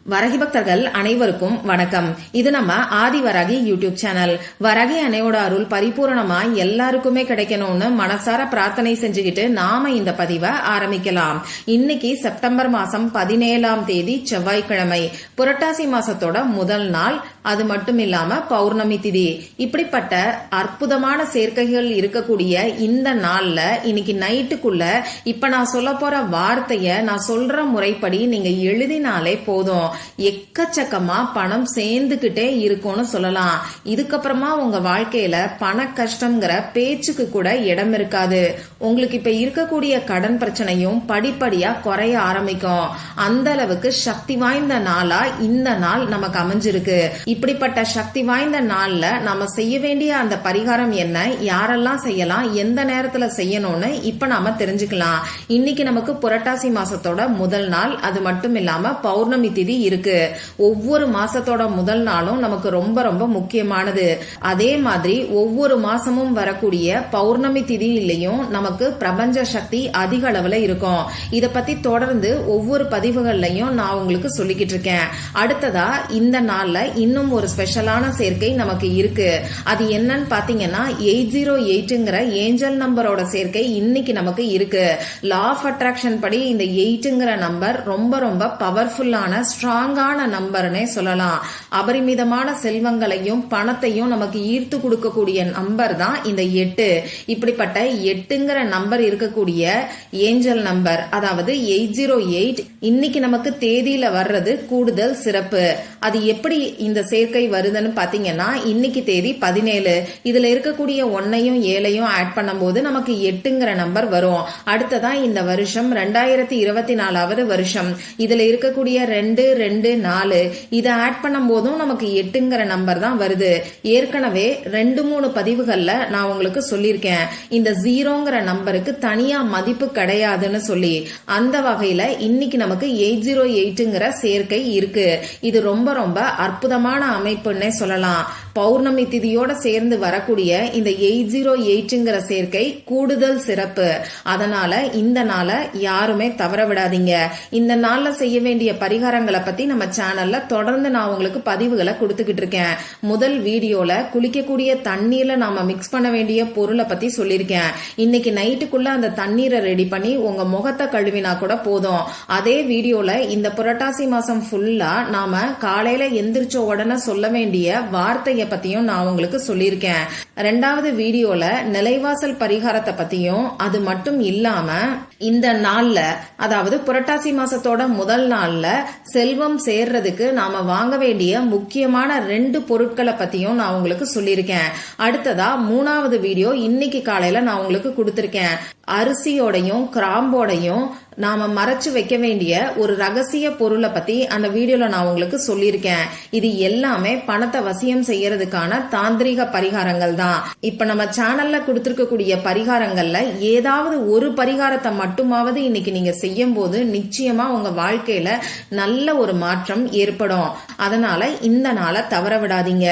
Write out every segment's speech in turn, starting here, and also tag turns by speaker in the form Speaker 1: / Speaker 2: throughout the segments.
Speaker 1: வரகி பக்தர்கள் அனைவருக்கும் வணக்கம். இது நம்ம ஆதி வரகி யூடியூப் சேனல். வரகி அன்னையோட அருள் பரிபூரணமா எல்லாருக்குமே கிடைக்கணும்னு மனசார பிரார்த்தனை செஞ்சுக்கிட்டு நாம இந்த பதிவை ஆரம்பிக்கலாம். இன்னைக்கு செப்டம்பர் மாசம் 17ஆம் தேதி செவ்வாய்க்கிழமை, புரட்டாசி மாசத்தோட முதல் நாள். அது மட்டும் இல்லாம பௌர்ணமி திதி. இப்படிப்பட்ட அற்புதமான சேர்க்கைகள் இருக்கக்கூடிய இந்த நாள்ல இன்னைக்கு நைட்டுக்குள்ள இப்ப நான் சொல்ல போற வார்த்தைய நான் சொல்ற முறைப்படி நீங்க எழுதினாலே போதும், எக்கச்சக்கமா பணம் சேர்ந்துகிட்டே இருக்கும்னு சொல்லலாம். இதுக்கப்புறமா உங்க வாழ்க்கையில பண கஷ்டம்ங்கிற பேச்சுக்கு கூட இடம் இருக்காது. உங்களுக்கு இப்ப இருக்கக்கூடிய கடன் பிரச்சனையும் படிப்படியா குறைய ஆரம்பிக்கும். அந்த அளவுக்கு சக்தி வாய்ந்த நாளா இந்த நாள் நமக்கு அமைஞ்சிருக்கு. இப்படிப்பட்ட சக்தி வாய்ந்த நாள்ல நாம செய்ய வேண்டிய அந்த பரிகாரம் என்ன, யாரெல்லாம் செய்யலாம், எந்த நேரத்துல செய்யணும்னு இப்ப நாம தெரிஞ்சுக்கலாம். இன்னைக்கு நமக்கு புரட்டாசி மாசத்தோட முதல் நாள். அது மட்டும் இல்லாம பௌர்ணமி திதி இருக்கு. ஒவ்வொரு மாசத்தோட முதல் நாளும் நமக்கு ரொம்ப ரொம்ப முக்கியமானது. அதே மாதிரி ஒவ்வொரு மாசமும் வரக்கூடிய பௌர்ணமி திதியிலையும் நமக்கு பிரபஞ்ச சக்தி அதிக அளவுல இருக்கும். இத பத்தி தொடர்ந்து ஒவ்வொரு பதிவுகள்லயும் நான் உங்களுக்கு சொல்லிக்கிட்டு இருக்கேன். அடுத்ததா இந்த நாள்ல இன்னும் ஒரு ஸ்பெஷலான சேர்க்கை நமக்கு இருக்கு. அது என்னன்னு பாத்தீங்கன்னா 808ங்கிற ஏஞ்சல் நம்பரோட சேர்க்கை இன்னைக்கு நமக்கு இருக்கு. லா ஆஃப் அட்ராக்ஷன் படி இந்த 8ங்கிற நம்பர் ரொம்ப ரொம்ப பவர்ஃபுல்லான ஸ்ட்ராங்கான நம்பர்னே சொல்லலாம். அபரிமிதமான செல்வங்களையும் பணத்தையும் நமக்கு ஈர்த்து கொடுக்கக்கூடிய நம்பர் தான் இந்த 8. இப்படிப்பட்ட 8ங்கிற நம்பர் இருக்கக்கூடிய ஏஞ்சல் நம்பர், அதாவது 808 இன்னைக்கு நமக்கு தேதியில வர்றது கூடுதல் சிறப்பு. அது எப்படி இந்த சேர்க்கை வருதுன்னு பாத்தீங்கன்னா, இன்னைக்கு தேதி 17. இதுல இருக்கக்கூடிய 1ஐயும் 7ஐயும் ஆட் பண்ணும்போது நமக்கு 8ங்கிற நம்பர் வரும். அடுத்ததான் இந்த வருஷம் 2024வது வருஷம். இதுல இருக்கக்கூடிய 2, 2, 4 இதை ஆட் பண்ணும் போதும் நமக்கு 8ங்கிற நம்பர் தான் வருது. ஏற்கனவே 2-3 பதிவுகள்ல நான் உங்களுக்கு சொல்லியிருக்கேன், இந்த 0ங்கிற நம்பருக்கு தனியா மதிப்பு கிடையாதுன்னு சொல்லி. அந்த வகையில இன்னைக்கு நமக்கு 808ங்கிற சேர்க்கை இருக்கு. இது ரொம்ப ரொம்ப அற்புதமான அமைப்புன்னே சொல்லலாம். பௌர்ணமி திதியோட சேர்ந்து வரக்கூடிய இந்த 808ங்கிற சேர்க்கை கூடுதல் சிறப்பு. அதனால இந்த நாளை யாருமே தவற விடாதீங்க. இந்த நாள்ல செய்ய வேண்டிய பரிகாரங்களை பத்தி நம்ம சேனல்ல தொடர்ந்து நான் உங்களுக்கு பதிவுகளை கொடுத்துக்கிட்டு இருக்கேன். முதல் வீடியோல குளிக்கக்கூடிய தண்ணீர்ல நாம மிக்ஸ் பண்ண வேண்டிய பொருளை பத்தி சொல்லியிருக்கேன். இன்னைக்கு நைட்டுக்குள்ள அந்த தண்ணீரை ரெடி பண்ணி உங்க முகத்தை கழுவினா கூட போதும். அதே வீடியோல இந்த புரட்டாசி மாசம் ஃபுல்லா நாம காலையில எந்திரிச்ச உடனே சொல்ல வேண்டிய வார்த்தைய பத்தியும் நான் உங்களுக்கு சொல்லியிருக்கேன். 2வது வீடியோல நிலைவாசல் பரிகாரத்தை பத்தியும், அது மட்டும் இல்லாம இந்த நாள்ல, அதாவது புரட்டாசி மாசத்தோட முதல் நாள்ல செல்வம் சேர்றதுக்கு நாம வாங்க வேண்டிய முக்கியமான 2 பொருட்களை பத்தியும் நான் உங்களுக்கு சொல்லியிருக்கேன். அடுத்ததா 3வது வீடியோ இன்னைக்கு காலையில நான் உங்களுக்கு கொடுத்திருக்கேன். அரிசியோடையும் கிராம்போடையும் நாம மறைச்சு வைக்க வேண்டிய ஒரு ரகசிய பொருளை பத்தி அந்த வீடியோல நான் உங்களுக்கு சொல்லியிருக்கேன். இது எல்லாமே பணத்தை வசியம் செய்யறதுக்கான தாந்திரிக பரிகாரங்கள் தான். இப்ப நம்ம சேனல்ல கொடுத்திருக்கக்கூடிய பரிகாரங்கள்ல ஏதாவது ஒரு பரிகாரத்தை மட்டுமாவது இன்னைக்கு நீங்க செய்யும் போது நிச்சயமா உங்க வாழ்க்கையில நல்ல ஒரு மாற்றம் ஏற்படும். அதனால இந்த நாளை தவற விடாதீங்க.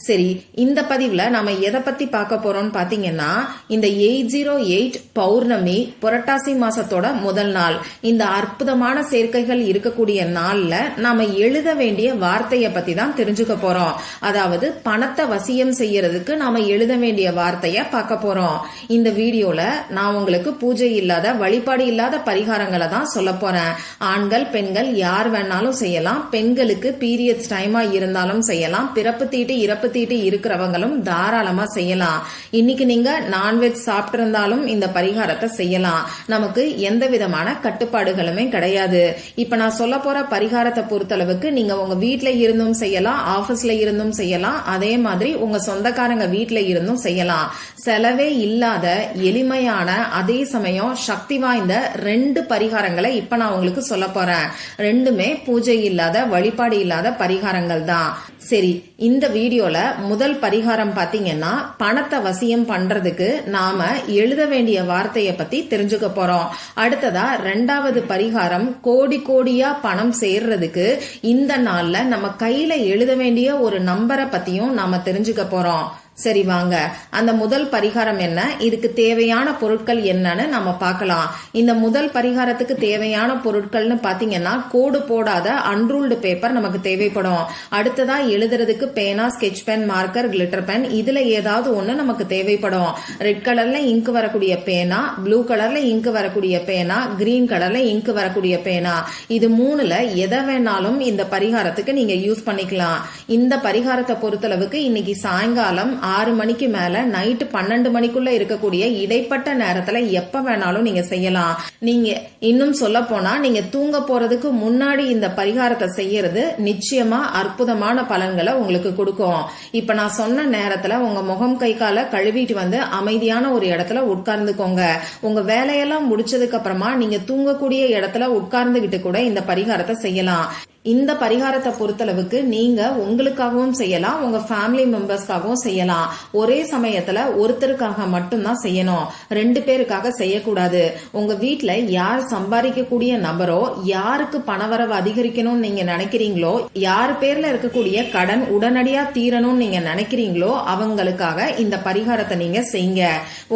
Speaker 1: சரி, இந்த பதிவுல நாம எதை பத்தி பார்க்க போறோம்னு பாத்தீங்கன்னா, இந்த 808 பௌர்ணமி புரட்டாசி மாசத்தோட முதல் நாள். இந்த அற்புதமான சேர்க்கைகள் இருக்கக்கூடிய நாள்ல நாம எழுத வேண்டிய வார்த்தைய பத்தி தான் தெரிஞ்சுக்க போறோம். அதாவது பணத்தை வசியம் செய்யறதுக்கு நாம எழுத வேண்டிய வார்த்தைய பார்க்க போறோம். இந்த வீடியோல நான் உங்களுக்கு பூஜை இல்லாத, வழிபாடு இல்லாத பரிகாரங்களை தான் சொல்ல போறேன். ஆண்கள் பெண்கள் யார் வேணாலும் செய்யலாம். பெண்களுக்கு பீரியட்ஸ் டைமா இருந்தாலும் செய்யலாம். பிறப்பு தீட்டு இறப்பு தீட்டு இருக்கிறவங்களும் தாராளமா செய்யலாம். இன்னைக்கு நீங்க நான்வெஜ் சாப்பிட்டு இருந்தாலும் இந்த பரிகாரத்தை செய்யலாம். நமக்கு எந்த விதமான கட்டுப்பாடுகளுமே கிடையாது. இப்ப நான் சொல்ல போற பரிகாரத்தை பொறுத்தளவுக்கு நீங்க உங்க வீட்ல இருந்தும் செய்யலாம், ஆபீஸ்ல இருந்தும் செய்யலாம், அதே மாதிரி உங்க சொந்தக்காரங்க வீட்ல இருந்தும் செய்யலாம். செலவே இல்லாத எளிமையான அதே சமயம் சக்தி வாய்ந்த 2 பரிகாரங்களை இப்ப நான் உங்களுக்கு சொல்ல போறேன். 2மே பூஜை இல்லாத, வழிபாடு இல்லாத பரிகாரங்கள் தான். சரி, இந்த வீடியோல முதல் பரிகாரம் பாத்தீங்கன்னா, பணத்தை வசியம் பண்றதுக்கு நாம எழுத வேண்டிய வார்த்தைய பத்தி தெரிஞ்சுக்க போறோம். அடுத்ததா 2வது பரிகாரம், கோடி கோடியா பணம் சேர்றதுக்கு இந்த நாள்ல நம்ம கையில எழுத வேண்டிய ஒரு நம்பரை பத்தியும் நாம தெரிஞ்சுக்க போறோம். சரி வாங்க, அந்த முதல் பரிகாரம் என்ன, இதுக்கு தேவையான பொருட்கள் என்னன்னு நம்ம பார்க்கலாம். இந்த முதல் பரிகாரத்துக்கு தேவையான பொருட்கள்னு பாத்தீங்கன்னா கோடு போடாத அன்ரூல்டு பேப்பர் நமக்கு தேவைப்படும். அடுத்ததா எழுதுறதுக்கு பேனா, sketch pen, marker, glitter pen, இதுல ஏதாவது ஒண்ணு நமக்கு தேவைப்படும். ரெட் கலர்ல இங்க் வரக்கூடிய பேனா, ப்ளூ கலர்ல இங்க் வரக்கூடிய பேனா, கிரீன் கலர்ல இங்க் வரக்கூடிய பேனா, இது மூணுல எதை வேணாலும் இந்த பரிகாரத்துக்கு நீங்க யூஸ் பண்ணிக்கலாம். இந்த பரிகாரத்தை பொறுத்தளவுக்கு இன்னைக்கு சாயங்காலம் 6 மணிக்கு மேல நைட்டு 12 மணிக்குள்ள இருக்கக்கூடிய இடைப்பட்ட நேரத்துல எப்ப வேணாலும் நீங்க செய்யலாம். நீங்க இன்னும் சொல்ல போனா நீங்க தூங்க போறதுக்கு முன்னாடி இந்த பரிகாரத்தை செய்யறது நிச்சயமா அற்புதமான பலன்களை உங்களுக்கு கொடுக்கும். இப்ப நான் சொன்ன நேரத்துல உங்க முகம் கை கால கழுவிட்டு வந்து அமைதியான ஒரு இடத்துல உட்கார்ந்துக்கோங்க. உங்க வேலையெல்லாம் முடிச்சதுக்கு அப்புறமா நீங்க தூங்கக்கூடிய இடத்துல உட்கார்ந்துகிட்டு கூட இந்த பரிகாரத்தை செய்யலாம். இந்த பரிகாரத்தை பொறுத்தளவுக்கு நீங்க உங்களுக்காகவும் செய்யலாம், உங்க ஃபேமிலி மெம்பர்ஸ்க்காகவும் செய்யலாம். ஒரே சமயத்துல ஒருத்தருக்காக மட்டும்தான் செய்யணும், 2 பேருக்காக செய்யக்கூடாது. உங்க வீட்டுல யார் சம்பாதிக்கக்கூடிய நபரோ, யாருக்கு பணவரவு அதிகரிக்கணும்னு நீங்க நினைக்கிறீங்களோ, யார் பேர்ல இருக்கக்கூடிய கடன் உடனடியா தீரணும்னு நீங்க நினைக்கிறீங்களோ அவங்களுக்காக இந்த பரிகாரத்தை நீங்க செய்யுங்க.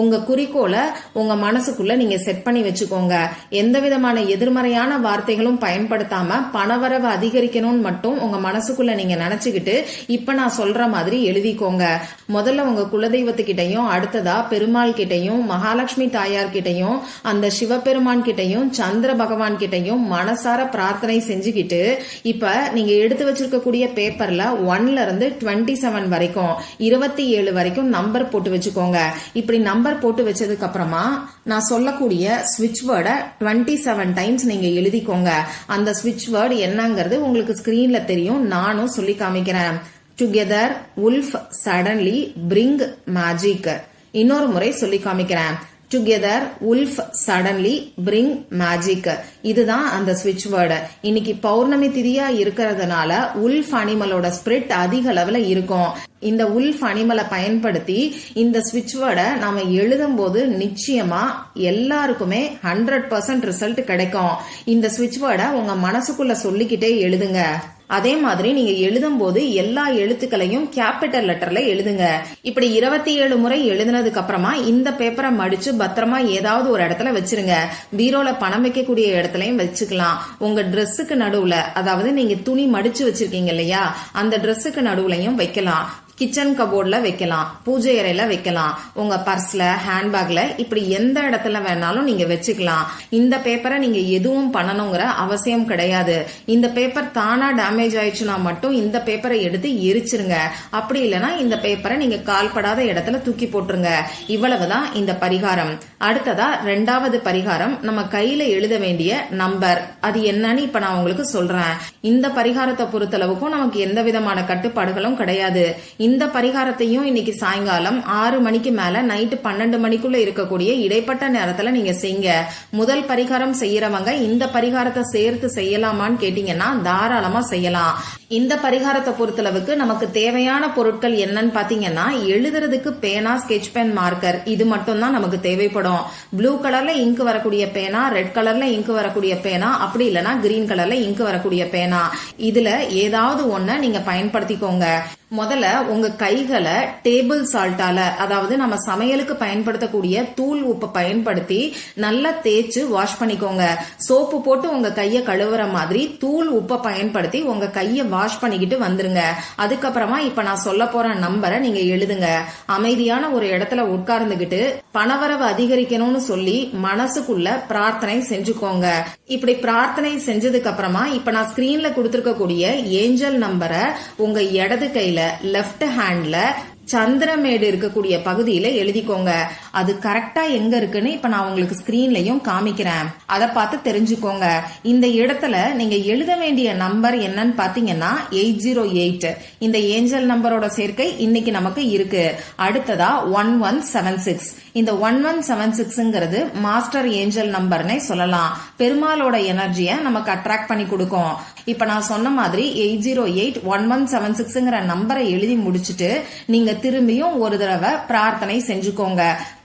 Speaker 1: உங்க குறிக்கோளை உங்க மனசுக்குள்ள நீங்க செட் பண்ணி வச்சுக்கோங்க. எந்த விதமான எதிர்மறையான வார்த்தைகளும் பயன்படுத்தாம பணவரவு அதிகரிக்கணும்னு மட்டும் உங்க மனசுக்குள்ள நீங்க நினைச்சுக்கிட்டு இப்ப நான் சொல்ற மாதிரி எழுதிக்கோங்க. முதல்ல உங்க குலதெய்வத்துக்கிட்டையும், அடுத்ததா பெருமாள் கிட்டையும், மகாலட்சுமி தாயார் கிட்டையும், அந்த சிவபெருமான் கிட்டையும், சந்திர பகவான் கிட்டையும் மனசார பிரார்த்தனை செஞ்சுக்கிட்டு இப்ப நீங்க எடுத்து வச்சிருக்கக்கூடிய பேப்பர்ல 1ல இருந்து 27 வரைக்கும் 27 வரைக்கும் நம்பர் போட்டு வச்சுக்கோங்க. இப்படி நம்பர் போட்டு வச்சதுக்கு அப்புறமா நான் சொல்லக்கூடிய ஸ்விட்ச் வேர்டை 27 டைம்ஸ் நீங்க எழுதிக்கோங்க. அந்த ஸ்விட்ச் வேர்டு என்னங்க உங்களுக்கு ஸ்கிரீன்ல தெரியும், நானும் சொல்லி காமிக்கிறேன். Together wolf suddenly bring magic. இன்னொரு முறை சொல்லி காமிக்கிறேன். Together wolf suddenly bring magic. இதுதான் அந்த ஸ்விட்ச் வேர்டு. இன்னைக்கு பௌர்ணமி திதியா இருக்கிறதுனால உல்ஃப் அனிமலோட ஸ்பிரிட் அதிக அளவுல இருக்கும். இந்த உல்ஃப் அனிமலை பயன்படுத்தி இந்த ஸ்விட்ச் வேர்டை நாம எழுதும் போது நிச்சயமா எல்லாருக்குமே 100% ரிசல்ட் கிடைக்கும். இந்த ஸ்விட்ச் வேர்டை உங்க மனசுக்குள்ள சொல்லிக்கிட்டே எழுதுங்க. அதே மாதிரி நீங்க எழுதும் போது எல்லா எழுத்துக்களையும் கேபிட்டல் லெட்டர்ல எழுதுங்க. இப்படி 27 முறை எழுதினதுக்கு அப்புறமா இந்த பேப்பரை மடிச்சு பத்திரமா ஏதாவது ஒரு இடத்துல வச்சிருங்க. பீரோல பணம் வைக்கக்கூடிய இடத்துலயும் வச்சுக்கலாம். உங்க ட்ரெஸ்ஸுக்கு நடுவுல, அதாவது நீங்க துணி மடிச்சு வச்சிருக்கீங்க இல்லையா, அந்த ட்ரெஸ்ஸுக்கு நடுவுலையும் வைக்கலாம். கிச்சன் கபோர்ட்ல வைக்கலாம், பூஜை அறையில வைக்கலாம், உங்க பர்ஸ்ல, ஹேண்ட்பேக்ல, இப்படி எந்த இடத்துல வேணாலும் நீங்க வச்சுக்கலாம். இந்த பேப்பரை நீங்க எதுவும் பண்ணணுங்கிற அவசியம் கிடையாது. இந்த பேப்பர் தானா டேமேஜ் ஆயிடுச்சுன்னா மட்டும் இந்த பேப்பரை எடுத்து எரிச்சிருங்க. அப்படி இல்லைன்னா இந்த பேப்பரை நீங்க கால்படாத இடத்துல தூக்கி போட்டுருங்க. இவ்வளவுதான் இந்த பரிகாரம். அடுத்ததா 2வது பரிகாரம், நம்ம கையில எழுத வேண்டிய நம்பர். அது என்னன்னு இப்ப நான் உங்களுக்கு சொல்றேன். இந்த பரிகாரத்தை பொறுத்தளவுக்கும் நமக்கு எந்த விதமான கட்டுப்பாடுகளும் கிடையாது. இந்த பரிகாரத்தையும் இன்னைக்கு சாயங்காலம் 6 மணிக்கு மேல நைட்டு 12 மணிக்குள்ள இருக்கக்கூடிய இடைப்பட்ட நேரத்துல நீங்க செய்யுங்க. முதல் பரிகாரம் செய்யறவங்க இந்த பரிகாரத்தை சேர்த்து செய்யலாமான்னு கேட்டீங்கன்னா தாராளமா செய்யலாம். இந்த பரிகாரத்தை பொறுத்தளவுக்கு நமக்கு தேவையான பொருட்கள் என்னன்னு பாத்தீங்கன்னா, எழுதுறதுக்கு பேனா, ஸ்கெட்ச் பென், மார்க்கர், இது மட்டும் தான் நமக்கு தேவைப்படும். ப்ளூ கலர்ல இங்க் வரக்கூடிய பேனா, ரெட் கலர்ல இங்க் வரக்கூடிய பேனா, அப்படி இல்லைன்னா கிரீன் கலர்ல இங்க் வரக்கூடிய பேனா, இதுல ஏதாவது ஒன்ன நீங்க பயன்படுத்திக்கோங்க. முதல்ல உங்க கைகளை டேபிள் சால்ட்டால, அதாவது நம்ம சமையலுக்கு பயன்படுத்தக்கூடிய தூள் உப்பை பயன்படுத்தி நல்லா தேய்ச்சு வாஷ் பண்ணிக்கோங்க. சோப்பு போட்டு உங்க கையை கழுவுற மாதிரி தூள் உப்பை பயன்படுத்தி உங்க கையை வாஷ் பண்ணிக்கிட்டு வந்துருங்க. அதுக்கப்புறமா இப்ப நான் சொல்ல போற நம்பரை நீங்க எழுதுங்க. அமைதியான ஒரு இடத்துல உட்கார்ந்துகிட்டு பணவரவு அதிகரிக்கணும்னு சொல்லி மனசுக்குள்ள பிரார்த்தனை செஞ்சுக்கோங்க. இப்படி பிரார்த்தனை செஞ்சதுக்கு அப்புறமா இப்ப நான் ஸ்கிரீன்ல கொடுத்திருக்கக்கூடிய ஏஞ்சல் நம்பரை உங்க இடது கையில லெஃப்ட் ஹேண்ட்ல சந்திரமேடு இருக்கக்கூடிய பகுதியில எழுதிக்கோங்க. அது கரெக்டா எங்க இருக்குன்னு இப்ப நான் உங்களுக்கு ஸ்கிரீன்லயும் காமிக்கிறேன். அதை பார்த்து தெரிஞ்சுக்கோங்க. இந்த இடத்துல நீங்க எழுத வேண்டிய நம்பர் என்னன்னு பாத்தீங்கன்னா 808. இந்த ஏஞ்சல் நம்பரோட சேர்க்கை இன்னைக்கு நமக்கு இருக்கு. அடுத்ததா 1176. இந்த 1176ங்கிறது மாஸ்டர் ஏஞ்சல் நம்பர்னே சொல்லலாம். பெருமாளோட எனர்ஜியை நமக்கு அட்ராக்ட் பண்ணி கொடுக்கும். இப்ப நான் சொன்ன மாதிரி 808 1176ங்கிற நம்பரை எழுதி முடிச்சுட்டு நீங்க திரும்பியும் ஒரு தடவை பிரார்த்தனை செஞ்சுக்கோங்க.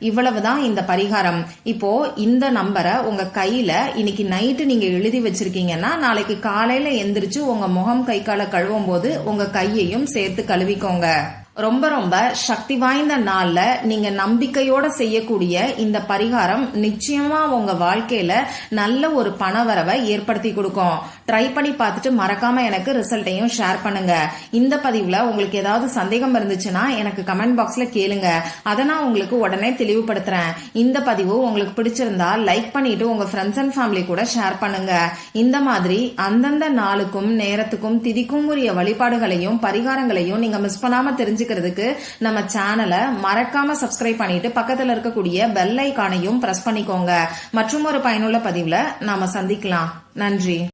Speaker 1: இவ்வளவுதான் இந்த பரிகாரம். இப்போ இந்த நம்பரை உங்க கையில இன்னைக்கு நைட்டு நீங்க எழுதி வச்சிருக்கீங்கன்னா நாளைக்கு காலையில எந்திரிச்சு உங்க முகம் கை காலை கழுவும் போது உங்க கையையும் சேர்த்து கழுவிக்கோங்க. ரொம்ப ரொம்ப சக்தி வாய்ந்த நாள்ல நீங்க நம்பிக்கையோட செய்யக்கூடிய இந்த பரிகாரம் நிச்சயமா உங்க வாழ்க்கையில நல்ல ஒரு பணவரவை ஏற்படுத்தி கொடுக்கும். ட்ரை பண்ணி பார்த்துட்டு மறக்காம எனக்கு ரிசல்ட்டையும் ஷேர் பண்ணுங்க. இந்த பதிவுல உங்களுக்கு ஏதாவது சந்தேகம் இருந்துச்சுன்னா எனக்கு கமெண்ட் பாக்ஸ்ல கேளுங்க. அதை நான் உங்களுக்கு உடனே தெளிவுபடுத்துறேன். இந்த பதிவு உங்களுக்கு பிடிச்சிருந்தா லைக் பண்ணிட்டு உங்க ஃப்ரெண்ட்ஸ் அண்ட் ஃபேமிலி கூட ஷேர் பண்ணுங்க. இந்த மாதிரி அந்தந்த நாளுக்கும் நேரத்துக்கும் திதிக்கும் உரிய வழிபாடுகளையும் பரிகாரங்களையும் நீங்க மிஸ் பண்ணாம தெரிஞ்சுக்கிறதுக்கு நம்ம சேனலை மறக்காம சப்ஸ்கிரைப் பண்ணிட்டு பக்கத்துல இருக்கக்கூடிய பெல் ஐகானையும் பிரஸ் பண்ணிக்கோங்க. மற்றும் ஒரு பயனுள்ள பதிவுல நாம சந்திக்கலாம். நன்றி.